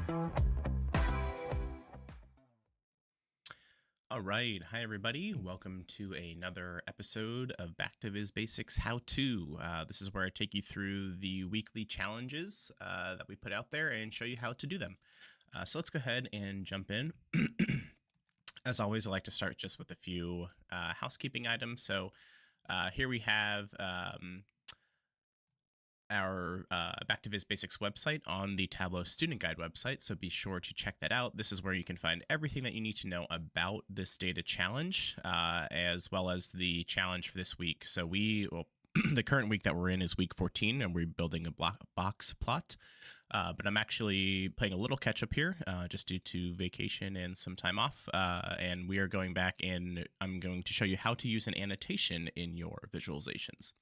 All right. Hi, everybody. Welcome to another episode of Back to Viz Basics How To. This is where I take you through the weekly challenges that we put out there and show you how to do them. So let's go ahead and jump in. As always, I like to start just with a few housekeeping items. So here we have our Back to Viz Basics website on the Tableau Student Guide website, so be sure to check that out. This is where you can find everything that you need to know about this data challenge, as well as the challenge for this week. So the current week that we're in is week 14, and we're building a box plot. But I'm actually playing a little catch up here, just due to vacation and some time off. And we are going back and I'm going to show you how to use an annotation in your visualizations.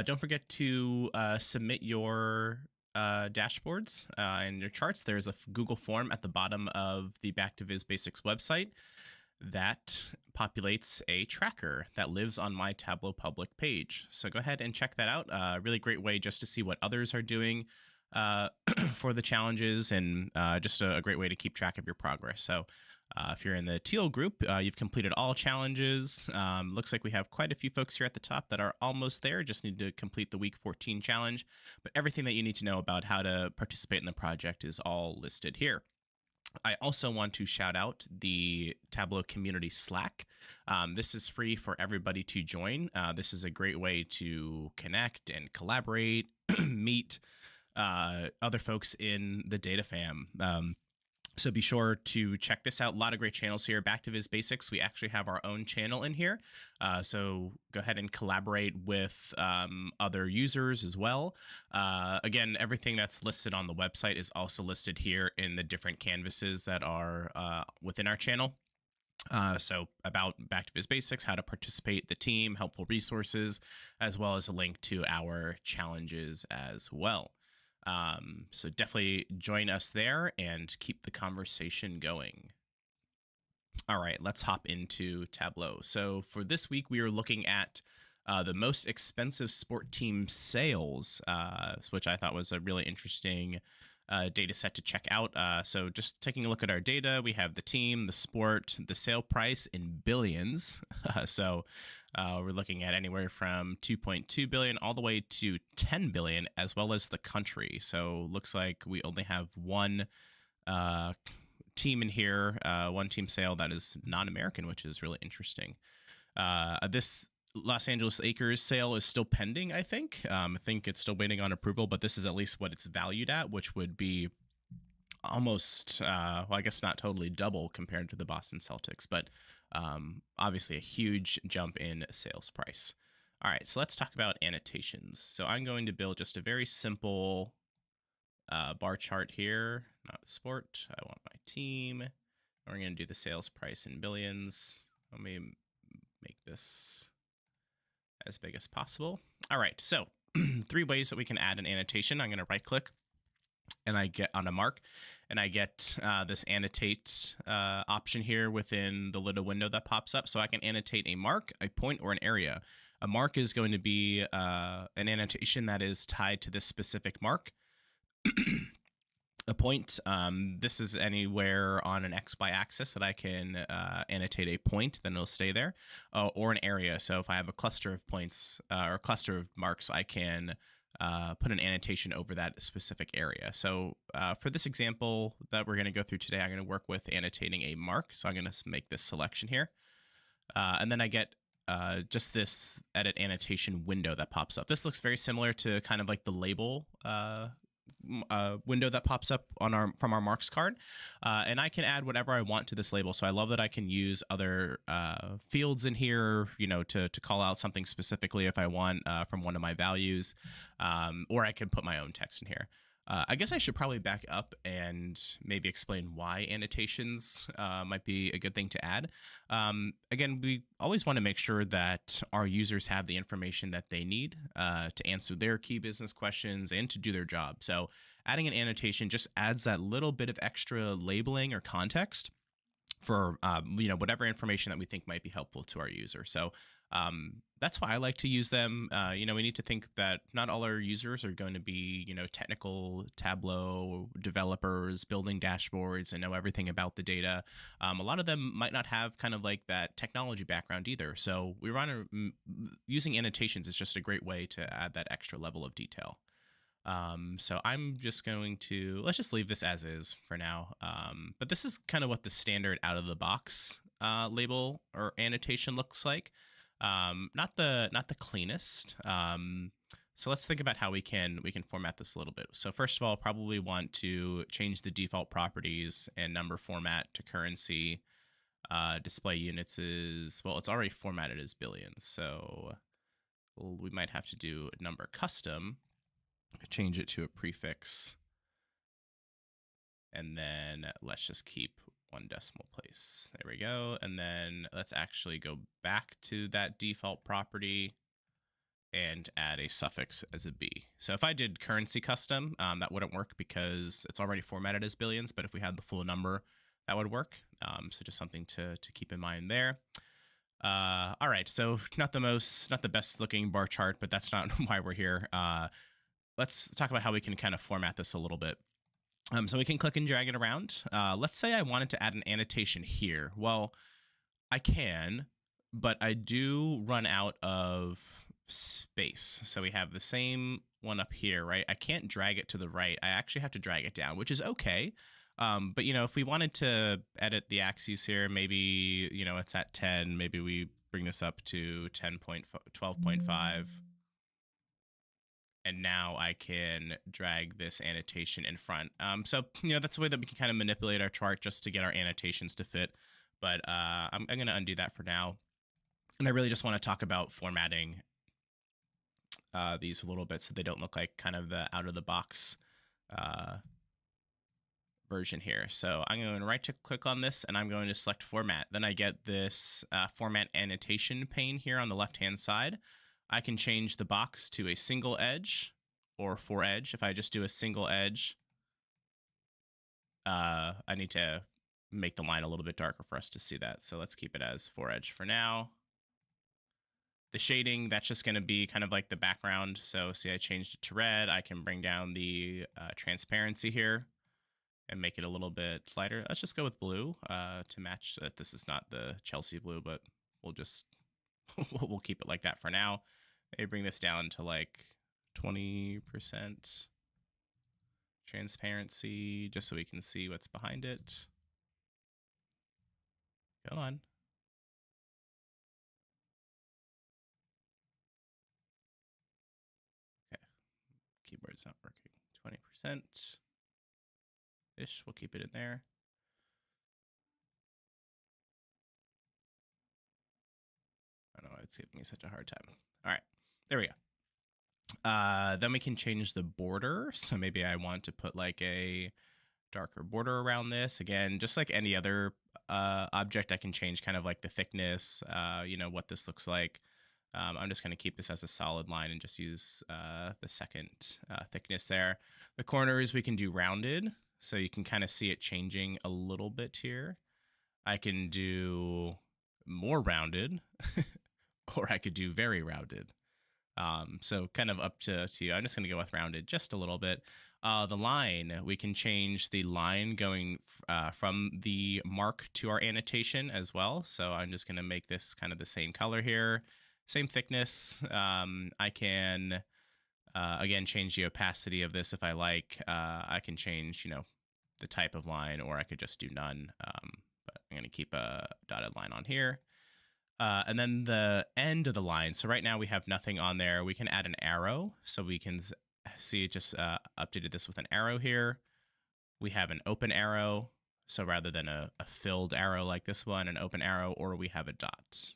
Don't forget to submit your dashboards and your charts. There's a Google form at the bottom of the Back to Viz Basics website that populates a tracker that lives on my Tableau public page. So go ahead and check that out. Really great way just to see what others are doing for the challenges, and just a great way to keep track of your progress. So if you're in the teal group, you've completed all challenges. Looks like we have quite a few folks here at the top that are almost there, just need to complete the week 14 challenge. But everything that you need to know about how to participate in the project is all listed here. I also want to shout out the Tableau community Slack. This is free for everybody to join. This is a great way to connect and collaborate, meet other folks in the data fam. So be sure to check this out. A lot of great channels here. Back to Viz Basics, we actually have our own channel in here. So go ahead and collaborate with other users as well. Again, everything that's listed on the website is also listed here in the different canvases that are within our channel. So about Back to Viz Basics, how to participate, the team, helpful resources, as well as a link to our challenges as well. So definitely join us there and keep the conversation going. All right, let's hop into Tableau. So for this week, we are looking at the most expensive sport team sales, which I thought was a really interesting data set to check out. So just taking a look at our data, we have the team, the sport, the sale price in billions. So we're looking at anywhere from 2.2 billion all the way to 10 billion, as well as the country. So looks like we only have one team in here, one team sale that is non-American, which is really interesting. This Los Angeles Acres sale is still pending, I think. I think it's still waiting on approval, but this is at least what it's valued at, which would be almost, well, I guess not totally double compared to the Boston Celtics, but obviously a huge jump in sales price. All right, so let's talk about annotations. So I'm going to build just a very simple bar chart here, not the sport. I want my team. And we're going to do the sales price in billions. Let me make this as big as possible. All right, so 3 ways that we can add an annotation. I'm going to right click and I get on a mark, and I get this annotate option here within the little window that pops up. So I can annotate a mark, a point, or an area. A mark is going to be an annotation that is tied to this specific mark. A point, this is anywhere on an XY axis that I can annotate a point, then it'll stay there, or an area. So if I have a cluster of points or a cluster of marks, I can put an annotation over that specific area. So for this example that we're going to go through today, I'm going to work with annotating a mark. So I'm going to make this selection here. And then I get just this edit annotation window that pops up. This looks very similar to kind of like the label window that pops up on from our marks card, and I can add whatever I want to this label. So I love that I can use other fields in here, you know, to call out something specifically if I want from one of my values, or I can put my own text in here. I guess I should probably back up and maybe explain why annotations might be a good thing to add. Again, we always want to make sure that our users have the information that they need to answer their key business questions and to do their job. So adding an annotation just adds that little bit of extra labeling or context for whatever information that we think might be helpful to our user. So that's why I like to use them. We need to think that not all our users are going to be technical Tableau developers building dashboards and know everything about the data. A lot of them might not have kind of like that technology background either. So we want to using annotations is just a great way to add that extra level of detail. So I'm just going to, let's just leave this as is for now. But this is kind of what the standard out of the box label or annotation looks like. Not the cleanest. So let's think about how we can format this a little bit. So first of all, probably want to change the default properties and number format to currency. Display units is, well, it's already formatted as billions. So we might have to do number custom, change it to a prefix, and then let's just keep one decimal place. There we go. And then let's actually go back to that default property and add a suffix as a B. So if I did currency custom, that wouldn't work because it's already formatted as billions, but if we had the full number, that would work. So just something to keep in mind there. All right, so not the best looking bar chart, but that's not why we're here. Let's talk about how we can kind of format this a little bit. So we can click and drag it around. Let's say I wanted to add an annotation here. Well, I can, but I do run out of space. So we have the same one up here, right? I can't drag it to the right. I actually have to drag it down, which is okay. But, if we wanted to edit the axes here, maybe, it's at 10. Maybe we bring this up to 12.5. And now I can drag this annotation in front. So, that's the way that we can kind of manipulate our chart just to get our annotations to fit. But I'm going to undo that for now. And I really just want to talk about formatting these a little bit so they don't look like kind of the out-of-the-box version here. So I'm going to right-click on this, and I'm going to select Format. Then I get this Format Annotation pane here on the left-hand side. I can change the box to a single edge or 4 edge. If I just do a single edge, I need to make the line a little bit darker for us to see that. So let's keep it as 4 edge for now. The shading, that's just going to be kind of like the background. So see, I changed it to red. I can bring down the transparency here and make it a little bit lighter. Let's just go with blue to match that. This is not the Chelsea blue, but we'll just we'll keep it like that for now. Maybe bring this down to like 20% transparency just so we can see what's behind it. Go on. Okay, keyboard's not working. 20% ish, we'll keep it in there. I don't know why it's giving me such a hard time. All right, there we go. Then we can change the border. So maybe I want to put like a darker border around this. Again, just like any other object, I can change kind of like the thickness, what this looks like. I'm just going to keep this as a solid line and just use the second thickness there. The corners we can do rounded, so you can kind of see it changing a little bit here. I can do more rounded, or I could do very rounded. So kind of up to you. I'm just going to go with rounded just a little bit. The line, we can change the line going from the mark to our annotation as well. So I'm just going to make this kind of the same color here, same thickness. I can, again, change the opacity of this if I like. I can change, the type of line, or I could just do none. But I'm going to keep a dotted line on here. And then the end of the line. So right now we have nothing on there. We can add an arrow. So we can see it just updated this with an arrow here. We have an open arrow. So rather than a filled arrow like this one, an open arrow, or we have a dot.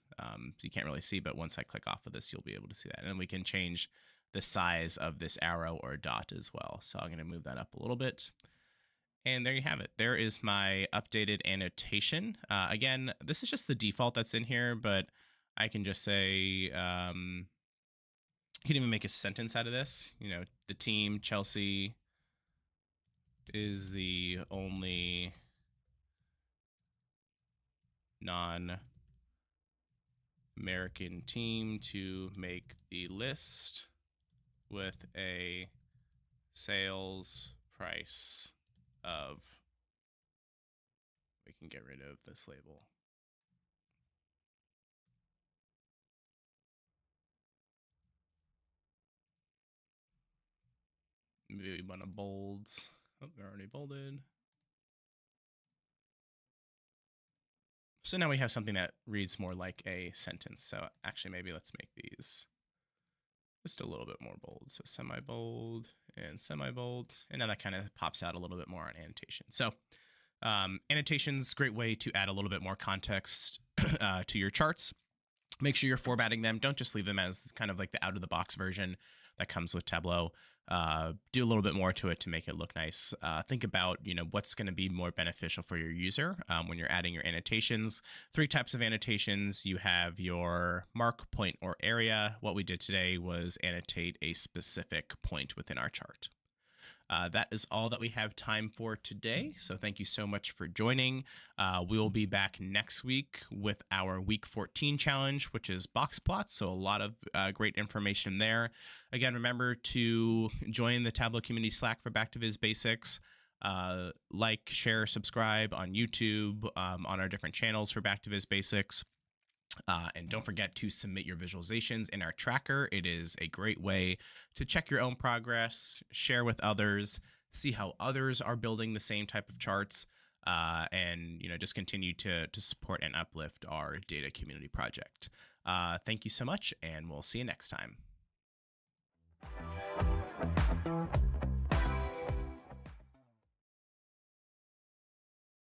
You can't really see, but once I click off of this, you'll be able to see that. And we can change the size of this arrow or dot as well. So I'm going to move that up a little bit. And there you have it. There is my updated annotation. Again, this is just the default that's in here, but I can just say, you can even make a sentence out of this. The team, Chelsea, is the only non-American team to make the list with a sales price of, we can get rid of this label. Maybe we want to bold. Oh, they're already bolded. So now we have something that reads more like a sentence. So actually, maybe let's make these just a little bit more bold. So semi-bold and semi-bold. And now that kind of pops out a little bit more on annotation. So annotations, great way to add a little bit more context to your charts. Make sure you're formatting them. Don't just leave them as kind of like the out-of-the-box version that comes with Tableau. Do a little bit more to it to make it look nice. Think about, what's going to be more beneficial for your user when you're adding your annotations. 3 types of annotations. You have your mark, point, or area. What we did today was annotate a specific point within our chart. That is all that we have time for today. So thank you so much for joining. We will be back next week with our week 14 challenge, which is box plots. So a lot of great information there. Again, remember to join the Tableau community Slack for Back to Viz Basics. Like, share, subscribe on YouTube, on our different channels for Back to Viz Basics. And don't forget to submit your visualizations in our tracker. It is a great way to check your own progress, share with others, see how others are building the same type of charts, and just continue to support and uplift our data community project. Thank you so much, and we'll see you next time.